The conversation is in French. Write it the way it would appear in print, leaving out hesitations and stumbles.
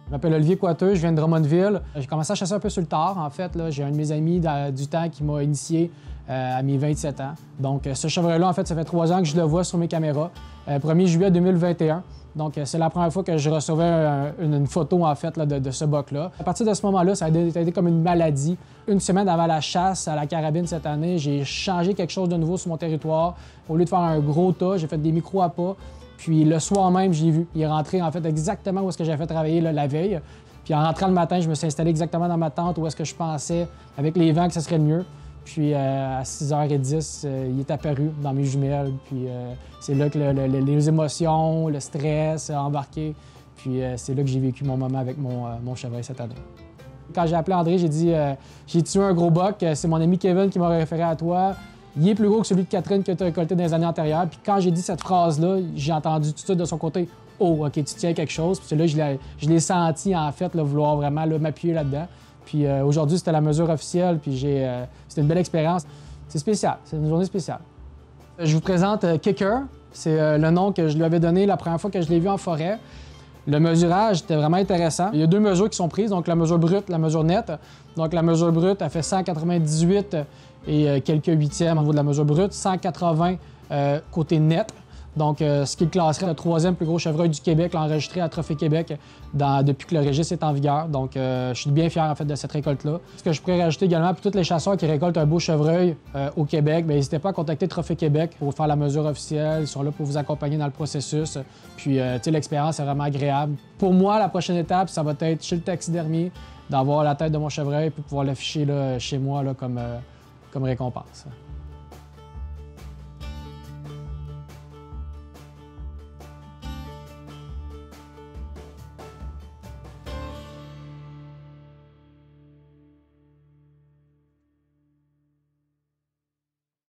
Je m'appelle Olivier Coiteux, je viens de Drummondville. J'ai commencé à chasser un peu sur le tard, en fait. J'ai un de mes amis du temps qui m'a initié à mes 27 ans. Donc, ce chevreuil-là, en fait, ça fait 3 ans que je le vois sur mes caméras. 1er juillet 2021. Donc, c'est la première fois que je recevais une photo, en fait, là, de ce boc-là. À partir de ce moment-là, ça a été comme une maladie. Une semaine avant la chasse à la carabine cette année, j'ai changé quelque chose de nouveau sur mon territoire. Au lieu de faire un gros tas, j'ai fait des micro-appâts. Puis le soir même, j'ai vu. Il est rentré, en fait, exactement où est-ce que j'avais fait travailler là, la veille. Puis en rentrant le matin, je me suis installé exactement dans ma tente où est-ce que je pensais, avec les vents, que ça serait le mieux. Puis à 6h10, il est apparu dans mes jumelles. Puis c'est là que les émotions, le stress a embarqué. Puis c'est là que j'ai vécu mon moment avec mon chevreuil cette année. Quand j'ai appelé André, j'ai dit j'ai tué un gros boc, c'est mon ami Kevin qui m'a référé à toi. Il est plus gros que celui de Catherine que tu as récolté dans les années antérieures. Puis quand j'ai dit cette phrase-là, j'ai entendu tout de suite de son côté « Oh, OK, tu tiens quelque chose. » Puis là, je l'ai senti, en fait, là, vouloir vraiment m'appuyer là-dedans. Puis aujourd'hui, c'était la mesure officielle, puis c'était une belle expérience. C'est spécial, c'est une journée spéciale. Je vous présente Kicker. C'est le nom que je lui avais donné la première fois que je l'ai vu en forêt. Le mesurage était vraiment intéressant. Il y a 2 mesures qui sont prises, donc la mesure brute, la mesure nette. Donc la mesure brute, elle fait 198 et quelques huitièmes au niveau de la mesure brute, 180 côté net. Donc, ce qui le classerait le 3e plus gros chevreuil du Québec, enregistré à Trophée Québec depuis que le registre est en vigueur. Donc, je suis bien fier en fait de cette récolte-là. Ce que je pourrais rajouter également pour tous les chasseurs qui récoltent un beau chevreuil au Québec, n'hésitez pas à contacter Trophée Québec pour faire la mesure officielle. Ils sont là pour vous accompagner dans le processus. Puis, tu sais, l'expérience est vraiment agréable. Pour moi, la prochaine étape, ça va être chez le taxidermier, d'avoir la tête de mon chevreuil et pouvoir l'afficher chez moi là, comme récompense.